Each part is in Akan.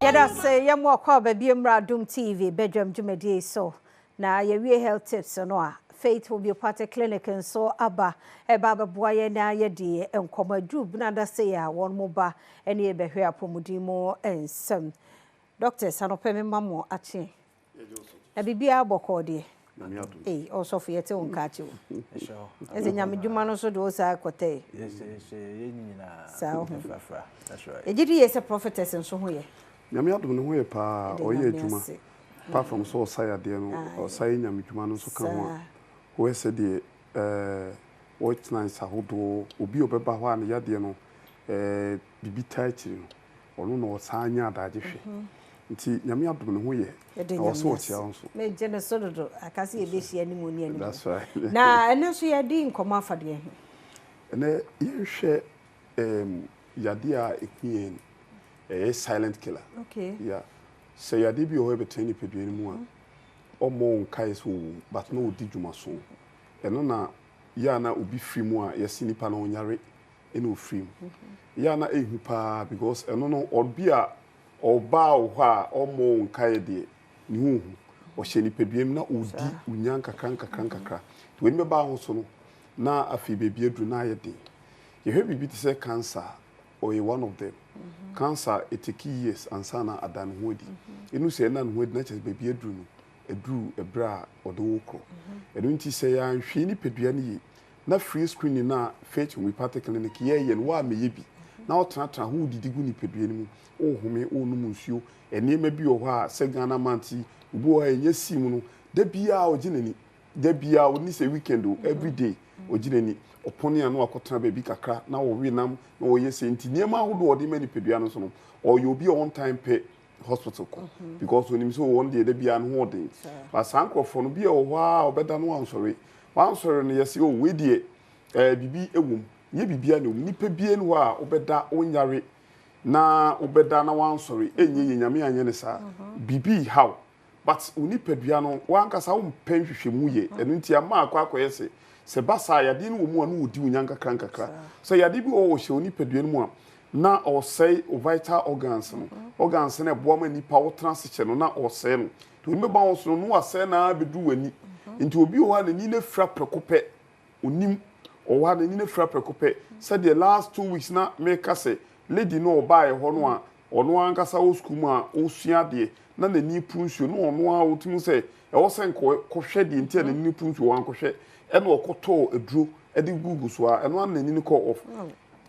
Yada say ya mo kwa ba bi mra Adom TV Badwam Jumadi so na ye we health tips no a Faith Homeopathic Clinic so aba e ba boye na ye de enkomadu na da say ya won mo ba ene e behwe apomudi mo ensem doctors anope me mamo ache na bibia boko de also for yete on kachi o eze nyame dwuma no so do sa kote yes ye nyina sa that's right ejidi yes a prophetess nso ho ye nyame adom no ho ye pa oye adwuma apart from so saya de no o sai nyame dwuma no so ka ho ho ese de what nice ahodo obi obeba ho an ya de no bibi taichiri no ono no sanya adaje hwe nti nyame adom no ho ye o so tia onso me jene so do akase ye behia ni moni ani that's right na ene so ye di nkoma afade ene ye hwe yade a ekue a silent killer. Okay. Yeah. So yade bi o hebe tani pedwe ni mu a omo nkai so but no di dwuma so. Eno na ya na obi free mu a yesi nipa na onyare ene o free mu. Ya na ehu pa because eno no obi a oba o ha omo nkai de ni hu o hye ni pedwe na odi unyan kakra. To eni be ba ho so no na afi bebi adru na ye de. Ye hebi bi ti say cancer or one of them. Cancer it take years and sana adan hodi. Enu say na hodi na chese baby edru ebra odo wokro. Enu nti say ya hwe ni pedua ni na free screening na Faith Homeopathic Clinic ye no wa meye bi. Na otratra ho didigu ni pedua ni mu. O home o no nsuo enema bi o ho a se Ghana manti ubo ha enye sim no da bia oginani da bia oni say weekend o every day oginani oponi anu akotena baby kakra na wo wi nam na wo yese nti niema ahodo odi mani pedua no so no or you be on time pay hospital ko because when him so one day da bia no ho den but sankrofo no bia o ho a obeda no wansore no yese o we die bibi ewum ye bibia no nipa bia no a obeda onyare na obeda na wansore enye yenyame anye ne sa bibi how but unipadua no wankasa wo mpanhwehwemu ye enu nti ama akwa yese se basa yade no mu anu odi unyanka krankakra so yade bi o hye onipadua no mu a na o sei o vital organs no organs na ebo ma nipa wo transition no na o sei no to me ba wo so no wase na bedu wani nti obi o ha na ni na fra prekope onim o wa na ni na fra prekope said the last 2 weeks na make say lady no buy ho no a ono ankasa wo school mu a o sua de na ni punsuo no ono a otimu say e wo sen ko hwe de nti na ni punsuo wan ko hwe ene okoto eduro edi gugu so a eno anani ni call off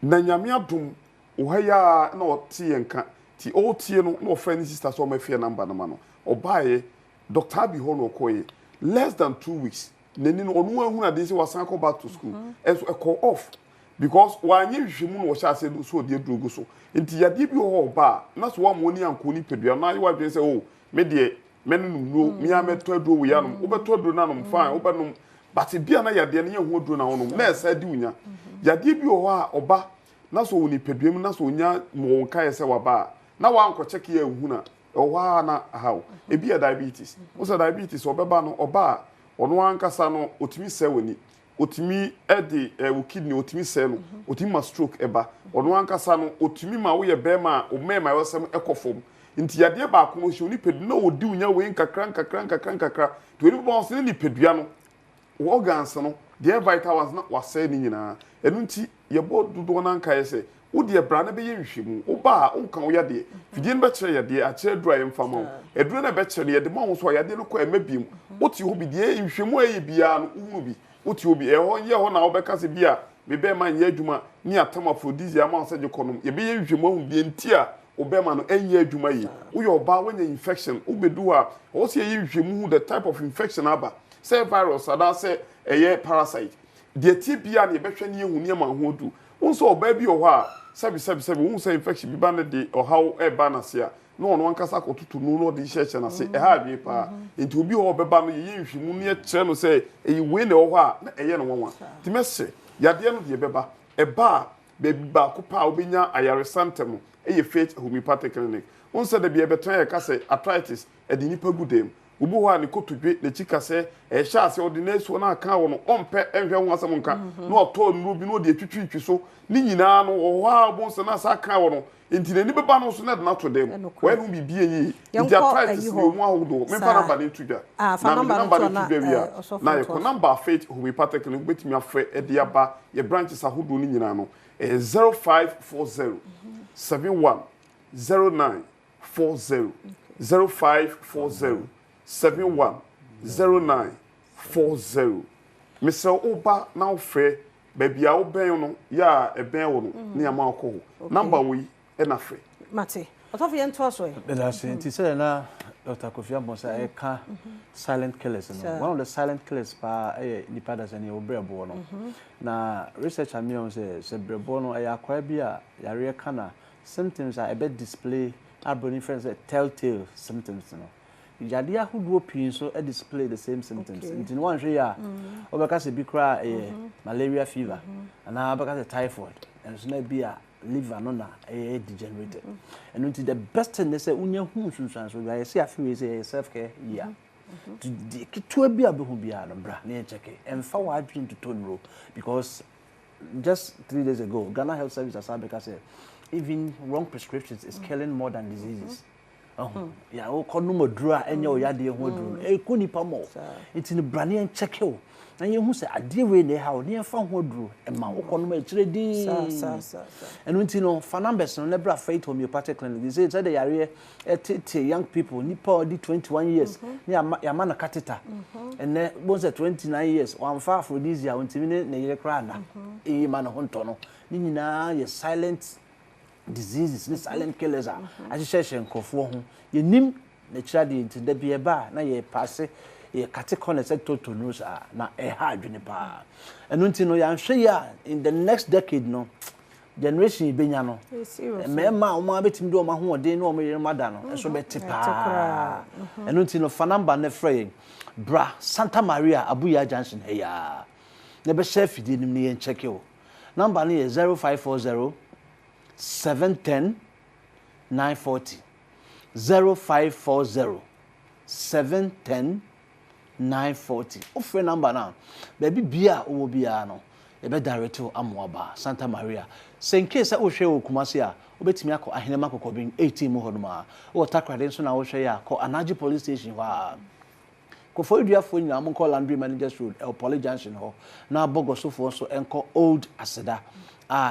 na nyame adom o haya na otie enka ti o tie no na ofani sister so ma fie number na ma no obaye doctor bi ho no koye less than 2 weeks nani no onu ahu na dey say wasan go back to school eso e call off because wanye hwehwemu no wo sha se so de eduro go so nti yade bi ho ba na so wa mo ni anko ni pedua na wa dwen say oh me de menum no mi ameto aduro wo ya no wo beto aduro na no fine wo benum but bia na yade na ye ho aduro na wono na esa di unya yade bi ho a oba na so woni peduam na so nya mo nka ese waba na wa anko check ye hu na owa na how e bia diabetes wo say diabetes obeba no oba ono ankasa no otimi se woni otimi edi wo kidney otimi se no otimi ma stroke eba ono ankasa no otimi ma wo ye be ma o me ma wosem ekofom nti yade ba ko hye oni pedu na odi unya we nkakra to eni bo so ni pedua no organs no the vital ones na wase ni nyina enu nti ye bo dodo na nka yese wo de bra na be ye nhwemu wo ba onka wo yade fidie no be kire yade a kire dura ye mfama wo eduro na be kire yade ma wo so yade no ko emabiem wo ti ho bi de nhwemu ayi bia no unu bi wo ti obi e ho ye ho na wo be kase bia me be ma nya adwuma ni atam aphrodisia ma se je konom ye be ye nhwemu ahu bi enti a obema no enye adwuma yi wo ye oba wanya infection wo bedu a wo se ye nhwemu hu the type of infection aba say virus ada say eye parasite de tie bia na ye behwe ne ehu ne ma ho du wonso oba bi o ho a sabi won say infection bi ba na de o how e ba na se a no ono ankasa kotutu no no de hye na se e ha bi pa enti obi o beba no ye nhwemu ne kire no say e we na o ho a na eye no wonwa ti mese yade no de beba e ba ba ko pa obenya ayare santem e ye Faith Homeopathic Clinic won say de bi e betan ye ka say arthritis e de nipa gudem ubu ho ani kotodwe na chika se e sha ase ordinary na aka wo no ompe enhwe ho asem nka na oto nru bi no de twitwitwi so ni nyina no wo ha bo se na sa aka wo no Intine ni beba no so na na to dem when we be yi inter price ni mu ahodo me fa number ni tuga fa number ni tuga na ye ko number faith homeopathic no betimi afre e de aba ye branches ahodo ni nyina no 0540 71 0940 0540 71 0940 Mr. Oba now free baby a oben no ya eben wo no ni ama akọ number we e na free mate otofi en to so e da say nti say na Dr. Kofi Amonsa e ka silent killers no one of the silent killers pa nipa da say ni obrebo no na research am yon say brebo no e akwa bi a yare ka na symptoms are a bit display abroad friends telltale symptoms no Yadi ahodoɔ pii so display the same symptoms. Nti one hwe ya obeka se bi kra malaria fever ana obeka se typhoid and so na bi a liver no na degenerated. And nti the best thing they say unya hu sunsan so ya say afi we say self care yeah. To kitua bi abehu bia no bra na check emfa wa adwin to tonro because just 3 days ago Ghana Health Service Asabeka said even wrong prescriptions is killing more than diseases. Ya o kono modru a enye o yade ho dru e ko nipa mo enti ne brane en check o na ye hu se ade we ne ha o ne fa ho dru e ma o kono ma kire di enu enti no fa numbers no ne bra faith homeopathic clinic they say the yare young people nipa di 21 years ne ya ma na catheter and ne bon say 29 years wan fa aphrodisia ontimi ne yere kra na e ma na ho nto no ni nyina ye silent diseases ni silent killers a ahyehyehye nkofo ho yenim na kira de nti da bia ba na ye passe ye kate corner sector to news na e ha adwene pa enu nti no ya nhwe ya in the next decade no generation ibenya no mema o ma betim do o ma ho ode na o ma yere mada no eso beti pa enu nti no fa number na frey bra Santa Maria Abuya Junction ya na be chef di nim ne yen check o number no 0540 710 940 0540 710 940 offer number now baby bia owo bia no e be direct to amoaba Santa Maria say in case o hwe okumase a obetimi akọ ahenema kokobin 18 mo hodoma o takrade so na o hwe ya akọ Anaji police station wa ko for duafo nyina mo call Landry Managers Road El Poly Junction ho na bogosofo so enko Old Aseda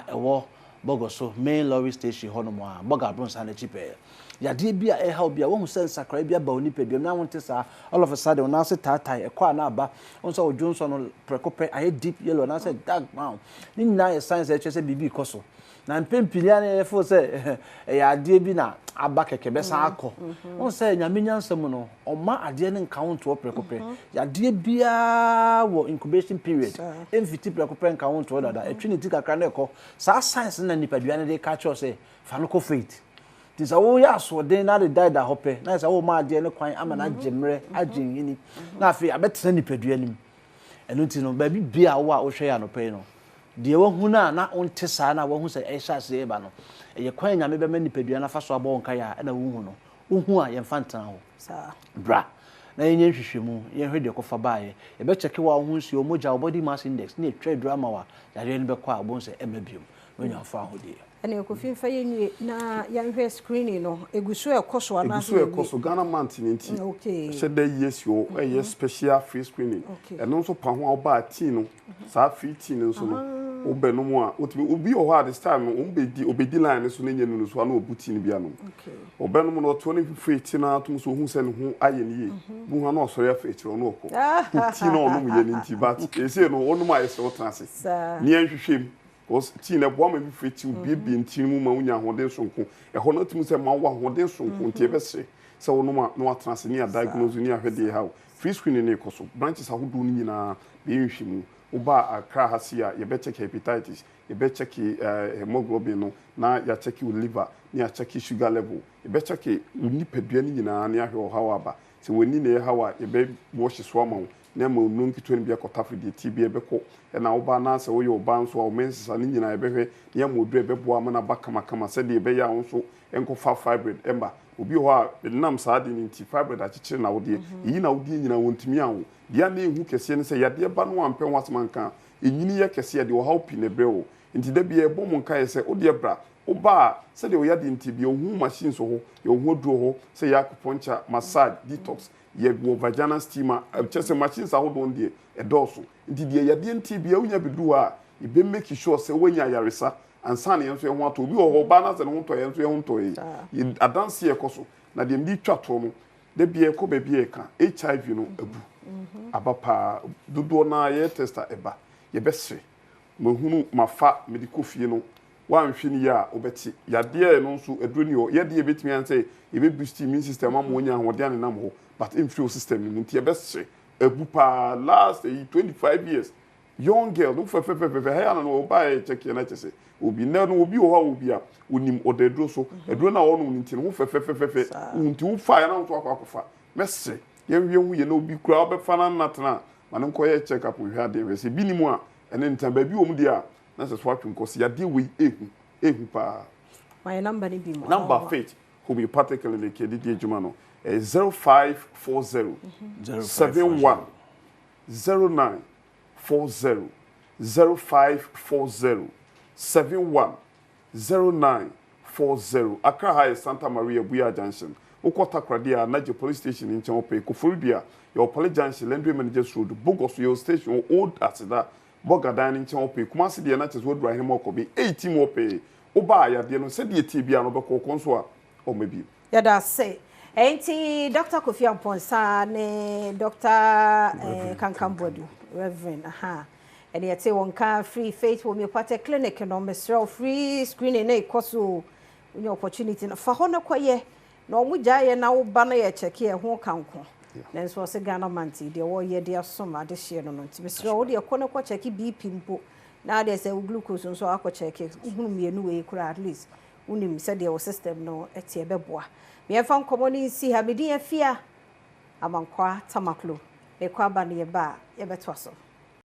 ewo Bogoso main lorry station honomo a boga bronsa na chipe ya de bia e help bia wo hu sense sakra bia ba oni pedum na wonte sa all of a sudden na se tatai e kwa na aba onso odwonso no prekope aye deep yellow na se dark brown ni na e science e chese bibi koso na mpempilia na e fo se e ya de bi na aba keke be sa akọ on se nyamenya nsem no o ma ade ne count wo prekope ya de bia wo incubation period mfiti prekope count wo dada e trinity kakra na ekọ sa science na nipadua ne de catch us say fa no ko faith tisa wo ya so den na de died da hope na say wo ma ade ne kwan ama na gemre agin yini na afi abetena nipadua nim enu ti no ba bia wo a wo hwe ya no pe no de wo hu na onte sa na wo hu say e sha se ba no ye kwan nyame be ma nipadua na fa so abo nka ya na wo hu no wo hu a ye mfantana ho sa bra na yenye hwehwemu ye hwe de kofa baaye ye be check wa ho nsi o moja body mass index na etwa drama wa yare ne be kwa abo nse emabium no nya fa ho de ene ko fin fa yenwie na yanhwe screening no egusu ekoso ana egusu ekoso Ghana month ninti se dey yes yo e special free screening eno nso pa ho oba tea no sa free tea no nso no obenu mu a otimi obi o ha this time no obedi line so na nyenu no so ana obuti ni bia no obenu mu no 20 tea na atum so hu se ne ho aye ni ye bu ha na osori afa ekiro no okọ tea no no mu ye ni nti but ese no onu ma ese otrase ni enhwehwem tea na boa ma bi freti obi nti mu ma unya hoden sonko e ho na tum se ma wa hoden sonko nti e be se onu ma no atrase ni a diagnose ni ahwede ha free screening ne koso branches ahodo ni nyina be nhwemu uba akra hasia ye be check hepatitis ye be check hemoglobin no na ya check liver ni ya check sugar level ye be check nipadua ni nyina ni ahwe hawa ba se woni ne hawa ye be wash so ma na ma onu nkitwe ni bia kotafidi TB e be ko na uba na se wo ye uba nso a mensa ni nyina ye be hwe ye ma odu e be boa ma na ba kama se de be ya nso enko fa fibroid emba obi ho a nam saade ni nti fibroid a chichire na wode yi na wode nyina wontumi anwo dia na ehu kese ne se yade ba no ampe wasman kan enyini ye kese de wo ha opi ne brewo nti da bia ebo mo nkae se wo de bra wo ba se de wo ya de nti bia ohu machine so ho ye ohu duro ho se ya acupuncture massage detox ye wo vaginal steamer chese machines ahodo ndie edoso nti de ya de nti bia unya bedu a e be make sure se wonya yaresa ansa na yenso ye ho ato obi ho ba na se ne ho to yenso ye ho to ye adanse ye koso na de mdi twato no de bia ko be bia ka HIV no abu abapa dodo na ye tester eba ye besre mahunu mafa medical fie no wanhwini ya obeti yade no nso eduro ni ho yade ye betimi an say ye be boost immune system am wonya hode an nam ho but info system ni nti ye besre abu pa last 25 years young girl no fe ha na no ba e check na chese obi na no obi ho obi a onim odeduro so eduro na wo no nti no fe nti wo fa na nso akwakofa mesre ye wie hu ye na obi kura obefa na natna mane nko ye check up hwa de we se binimu a ene ntan ba bi wo mu de a na se so atwe nkosi ya de we ehu pa my number ni bi mo number faith Homeopathic clinic de die juma no 0540 71 0940 0540 71 0940 Accra High Santa Maria Buya Junction Ukota Kradia Naje Police Station in Chamope Kofuribia your Police Junction Landry Managers Road Bogos your station old Asida Bogadan in Chamope Kumasi the Natchez Wood Rahim Okobi 18 more pay Oba ya de no said the TBA no beko konso or maybe yada say enti Dr. Kofi Amponsa ne Dr. Kankambodu Reverend and yet say one can free faith homeopathic clinic no mesro free screening na ikoso any opportunity fa ho na kwaye na omu jaye na wo ba na ye check ye ho kanko na so se Ghana manti de wo ye de asoma de hye no nti mesro wo de ekone kwa check BP mpo na de say glucose nso akwa check uhunu mienu we kura at least unim se de wo system no etie beboa me fa nkomoni si ha me di afia amankwa tamaklo e kwa ba ne ye ba ye beto so